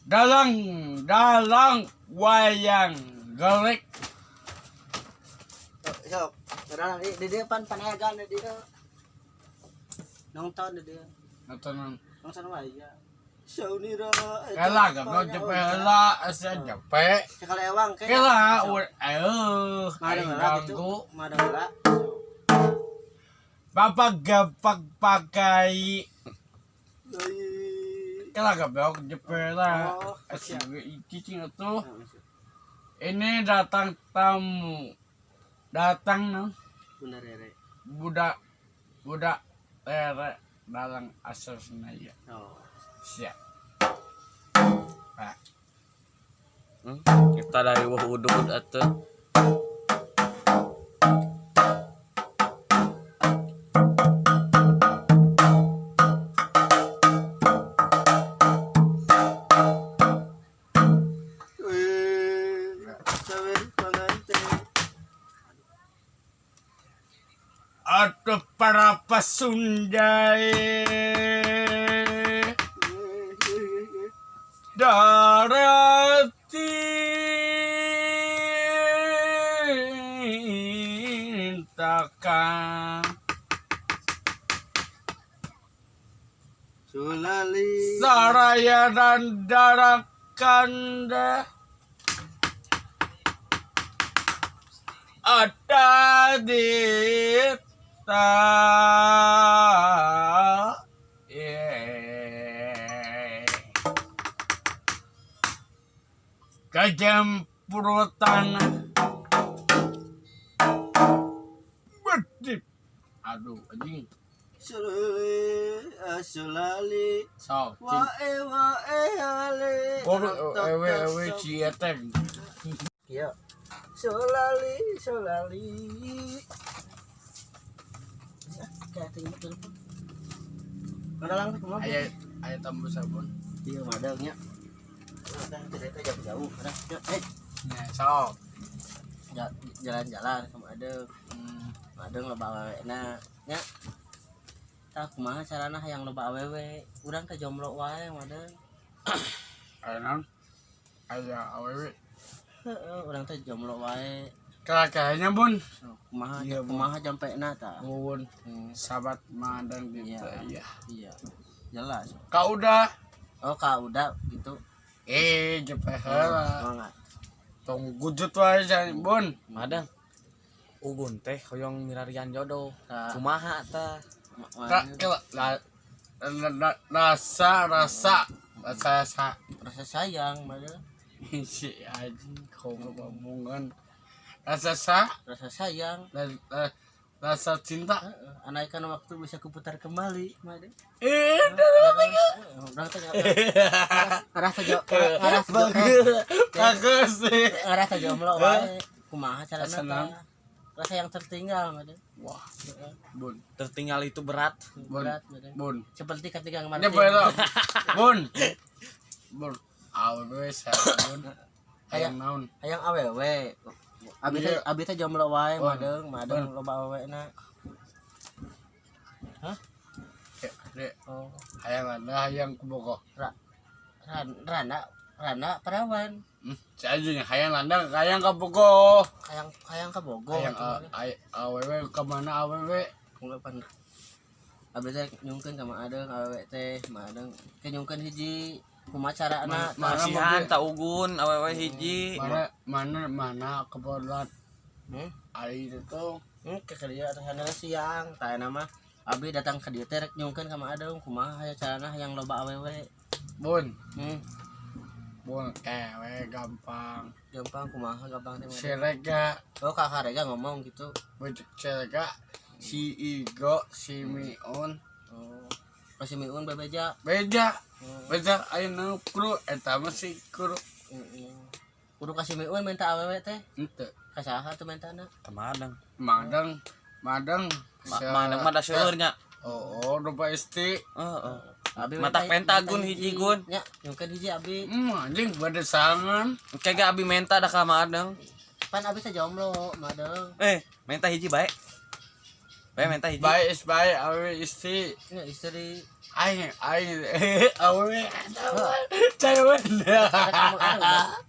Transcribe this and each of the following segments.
dalang wayang golek. Sok, dalang di depan panayagan di dia. Nonton di dia. Nonton Nonton waya. Saunira. kala gablo jepe heula asa jepe. Sekali ewang ke. Kela Madang ganggu. Madang. Bapak gapak pakai kala gablo jepe heula. Oh, Asa cicing itu. Ini datang tamu. Datang no. Bener rere. Budak lere dalang asasna ya. Oh. Siap. Pak. Kita dari udud atuh. Sawer panganten. Atuh para pasundai darati takkan Sulali. saraya dan darakanda ada di kejempurutan bedip aduh anjing Sulali. so Wae ale. ewe cieteng Iya. Sulali. Kayak tinggal telepon. Mana lang kumaha? aya tambu sabun Iya madangnya. Udah cerita jauh-jauh. Udah, nya sok jalan-jalan sama adeng. Adeng loba awewena nya. Tah kumaha carana hayang loba awewe? Urang teh jomblo wae madeng. enak aya awewe Heeh, urang teh jomblo wae. kayaknya bun Kumaha Iya, Bu. kumaha jampena tah? bun sahabat madang gitu Iya. ya Iya. Jelas. kau udah Oh, Kak udah gitu. jepe heula Semangat. tong gujut wae jan bun Madang. Ugun teh hoyong mirarian jodoh. Tah. Kumaha tah? tak kela rasa Rasa sayang madeng. si anjing kau ngomongan rasa Rasa sayang. rasa cinta Andaikan waktu bisa kuputar kembali madeng. bagus sih Rasa jomblo wae. Kumaha carana Senang. tah? Rasa yang tertinggal madeng. wah bun Tertinggal itu berat. Berat madeng. bun Seperti ketika ini kemarin. boleh bun awewe sabun hayang naon Hayang awewe. Abi teh jomblo wae madeng loba awewena. dek Oh, hayang kubogo Rana perawan. si anjing hayang landang hayang kubogo Hayang ka Bogor. hayang awewe kemana awewe Enggak pan. Abi teh nyungkeun ka Adeng awewe teh, Adeng kenyungkeun hiji kumaha carana Masihan tak ugun awewe hiji. mana kebetulan ari itu ke dia sana siang tah nama abi datang ke dia teh rek nyungkeun ka Adeng kumaha aya carana yang loba awewe. bun kewe gampang Gampang kumaha gampang teh. serega Oh kakak Rega ngomong gitu. bujuk serega si Igo si Miun Oh. Kasih miun bebeja. beja ayeuna kru eta mah si kru Kudu kasih miun minta awewe teh. henteu Kasaha tuh mentana? Temadang. madang Madang mah da seueurnya. oh rupa isti Heeh. Abi Mata pentagon hiji gun. Nya, nyungkeun hiji abi. anjing bade sangan Kega abi menta da ka Madang. Pan abi teh jomblo, Madeng. Menta hiji bae. Bae menta hiji. baik awe isti Nya istri Aing awewe cewek.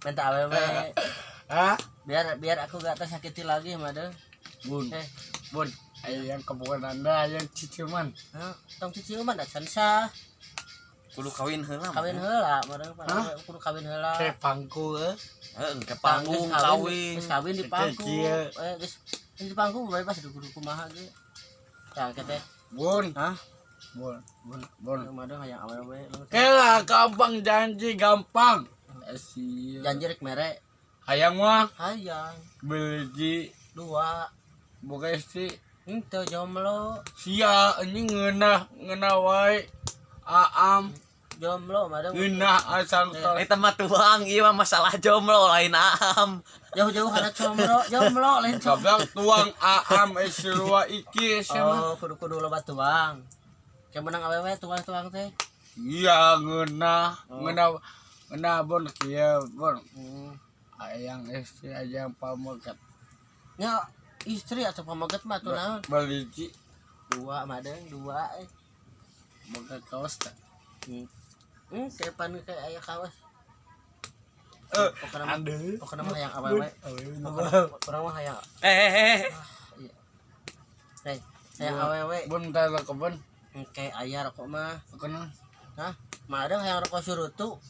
Minta awewe. Hah? Biar aku gak tersakiti lagi made. Bun. Bun, yang kebukan Anda yang ciciman. Tong cici mah da sansah. Kudu kawin heula. Kawin heula made kudu kawin heula. Kayak pangku Ke panggung kawin. Geus kawin di pangku. Kecil. Geus di pangku bebas kudu kumaha ge. Tah teh. Bun. Hah? Bun. Made hayang awewe. Kela gampang janji gampang. Janji rek mere. Hayang mah Hayang beli 2. buka istri. Henteu jomblo. Sia anjing ngeunah wae. Aam Jomblo made. ngeunah asal tol. Eta mah tuang ieu mah masalah jomblo lain am. Jauh-jauh kana jomblo lain Goblok tuang aam esrua iki sama. Oh, kudu loba tuang. Kayak menang awewe tuang teh. Iya ngeunah bun kieu bun. Ayang istri aja yang pamegat. Nya istri atau pamaget mah tuh naon? Baliji 2 madeng 2 boga kaos tak. Kayak pan kayak aya kawas. Ande. Pokona mah hayang awewe. Pokona mah hayang. Hayang awewe. Bun tah kebun. Kayak aya rokok mah. Kenal. Hah? Madeng hayang rokok surutu.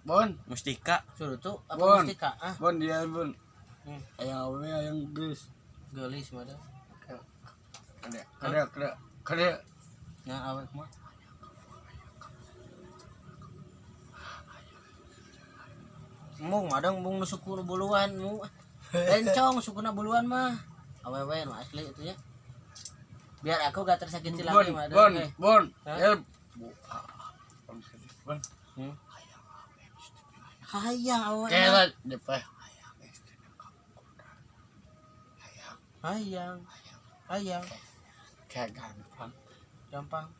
Bun. Mustika. Surutu apa Bun. mustika? Bun dia bun. Ayang awe ayang geus. Geulis madeng. Kada. Nya awewe mah. Mung madang mung suku buluan mu. Bencong sukuna buluan mah. Awewe nu asli itu ya. Biar aku gak tersakiti lagi madang. Bun. Hah? Bun. Hayang awewe. Kela depa. Hayang. Kayak Gampang.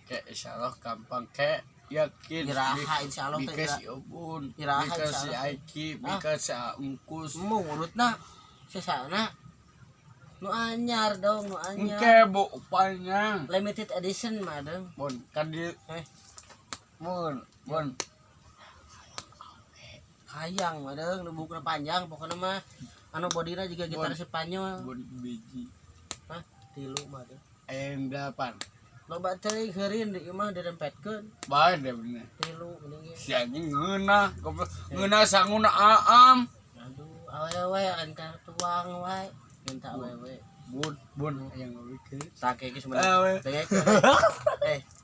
Kayak insyaallah gampang kayak yakin. Iraha insyaallah teh. Because bun. Iraha Because si insyaallah. Aiki, because si Ungkus. Mung urutna sesana. Nu anyar dong, nu anyar. Engke bu panjang. Limited edition madang. Bun kan di bun. Hayang madang nu bukna panjang pokona mah anu bodina juga gitar Spanyol. Bun biji. 3 madang. Ayam 8. Loba teuing heureun di imah dirempetkeun. Bae deh bener. 3 geuning ge. Si anjing ngeunah, goblok. Ngeunah sanguna aam. Aduh, awewe kan ka tuang wae. Minta awewe. Bun yang ngeukeun. Take geus menang. Awewe.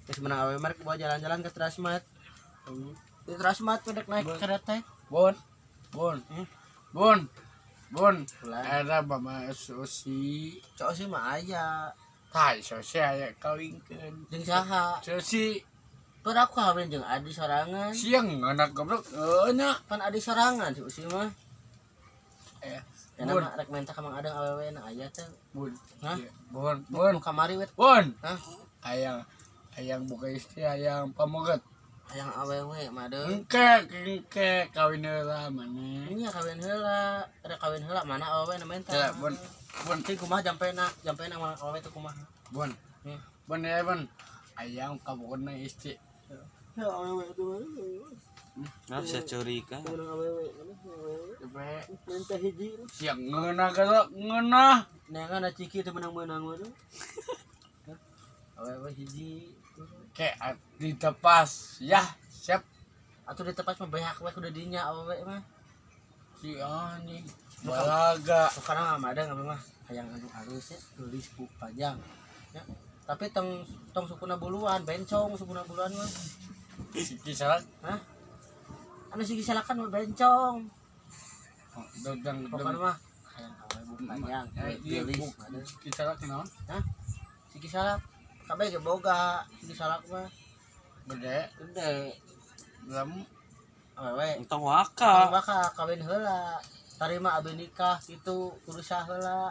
Geus menang awewe mah bawa jalan-jalan ke Transmart. Di Transmart pedek naik kereta. Bun. Ulah. Ada mama Susi. Cok sih mah aya. Tai Susi aya kawinkeun. Jeung saha? Susi Peur aku kawin jeung Adi sorangan. siang anak goblok nya. Pan Adi sorangan si Usi mah. Ya Bun. nama rek minta ka Mang Adang awewe na aya teh. Bun. Hah? Bun. Nu kamari wet. Bun. Hah? Ayang buka istri ayang pamoget. Hayang awewe madeu. Engke kawin heula maneh. Nya kawin heula, rek kawin heula mana awewe na minta. Ya, Bun. Teh kumaha jampena Mang awewe teh kumaha? Bun. Bun ya bun. Ayang kabukna istri. Ya awewe tuh. Nah, curi kan. Menang awewe. Minta hiji. Siang ngeunah galak ngeunah. Nengan ada ciki teh menang-menang waduh. Awewe hiji. Kayak ditepas. Ya, siap. Atuh ditepas mah beak we kudu dinya awewe mah. Si anjing. Balaga. Karena mah ada mah hayang anu halus ya, tulis buku panjang. Ya. Tapi tong sukuna buluan, bencong sukuna buluan mah. Si kisarak. Hah? Anu sih kisalakan mah bencong. Dodang Pokoknya mah hayang awewe buku panjang. Tulis ada. Kisarak naon? Hah? Si kisalak kabeh ge boga, si kisalak mah Gede. gede. Lam Awewe Entong waka. bakal kawin heula. Tarima abi nikah kitu kudu saheula.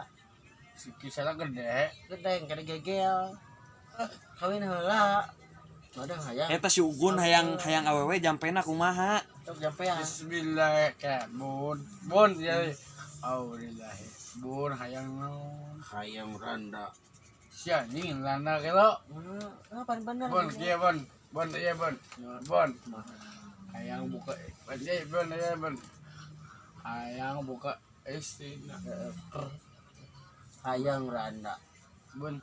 si kisarak gede. Gede kada gegel. Kawin heula. Madang hayang. Eta si Ugun hayang awewe jampena kumaha? Tok jampean. Bismillah kayak bun ya. Alhamdulillah. Bun hayang naon? Hayang randa Si anjing lana kelo. Apa bener? Bon, iya bon. Bon, iya bon. Bon. Ayang buka. Iya bon, iya bon. Ayang buka istina. Hayang randa. Bon.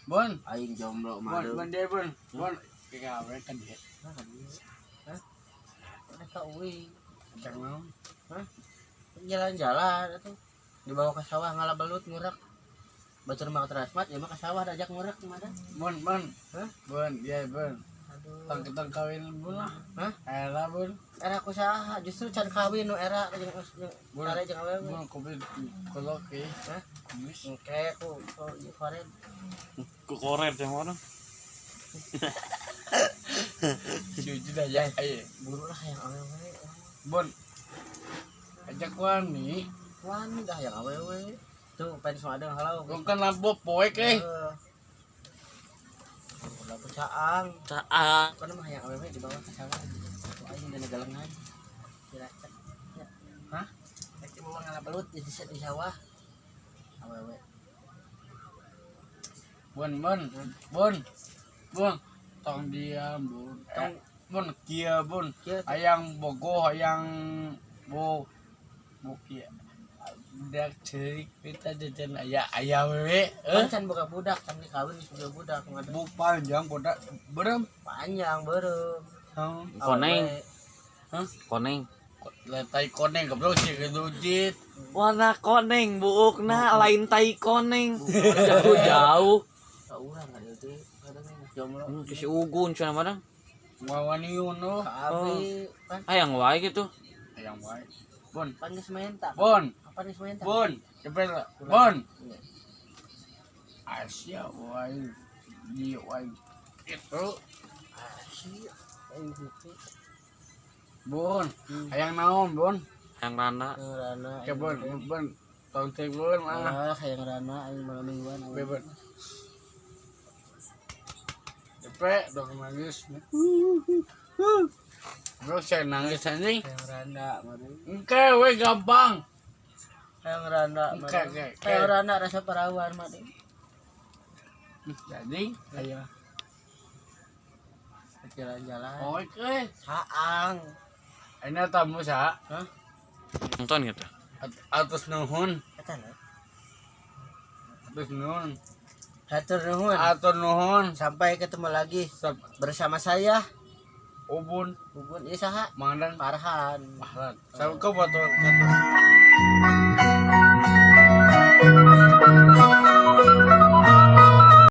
Bon. Aing jomblo Bon, mah. bon dia bon. Bon. Kawe kan dia. Hah? Mereka uwi. Jangan. Jalan-jalan atuh. Dibawa ke sawah ngalah belut ngurak. Baca rumah terasmat ya mah ke sawah diajak ngurak kemana? Bon, bon. Hah? Bon, iya bon. Aduh. Tang kita kawin pun lah. Hah? Era bon. Era kusaha justru can kawin nu era jeung are jeung awewe. Bon, kopi kolok ke. Hah? Mis. Kayak ku ieu karen. Ku korer teh mana? Jujur aja. Ayo. Buru lah yang awewe. Bon. Ajak wani. Wani dah yang awewe. Tuh pengen ada halau. Kau kan lampu poek Udah pecaang. Caang. Kan mah yang awewe di bawah ke sawah. Tuh aing dana galengan. Diracak. Ya. Hah? Nanti bawa ngalah belut di sawah. Awewe. Bon, bon. Bon. Bon. Tong diam, bon. Bon kia bon. Kieu Ayang bogo, ayang bo kia. Budak cerik kita jajan ayah wewe. can buka budak, can dikawin sudah budak ngada. Bu panjang budak berem. Panjang beureum. Koneng. Hah? Koneng. Letai koneng goblok sih kedujit. Warna koneng buukna lain tai koneng. Jauh-jauh. Ka urang ada teh. Kadang jomblo. Si Ugun cenah mana? Ngawani uno. Ka abi kan Hayang wae gitu. Ayang wae. Bon. pan geus menta. Bon. Apa geus menta? Bon. Cepet lah. Bon. Iya. Asia wae. Di wae. Itu. Asyik. Aing gitu. Bon. Ayang naon, Bon? Hayang randa. Rana. Ke Bon, Bon. Tong cek Bon mah. Hayang rana aing malam mingguan. Bebet. Cepet dong nangis. Bro, saya nangis anjing. Hayang rana mah. Engke we gampang. Hayang rana mah. Kayak- Hayang rana rasa perawan mah. Jadi, ayo. Jalan-jalan. Oke. Haang. Ini tamu sa. Hah? Nonton gitu. Atus nuhun. Eta na. Atus nuhun. Hatur nuhun. Atur nuhun. Sampai ketemu lagi Sab bersama saya ubun Bubun ieu saha? mandan Farhan. mahlan. Sabu kau foto.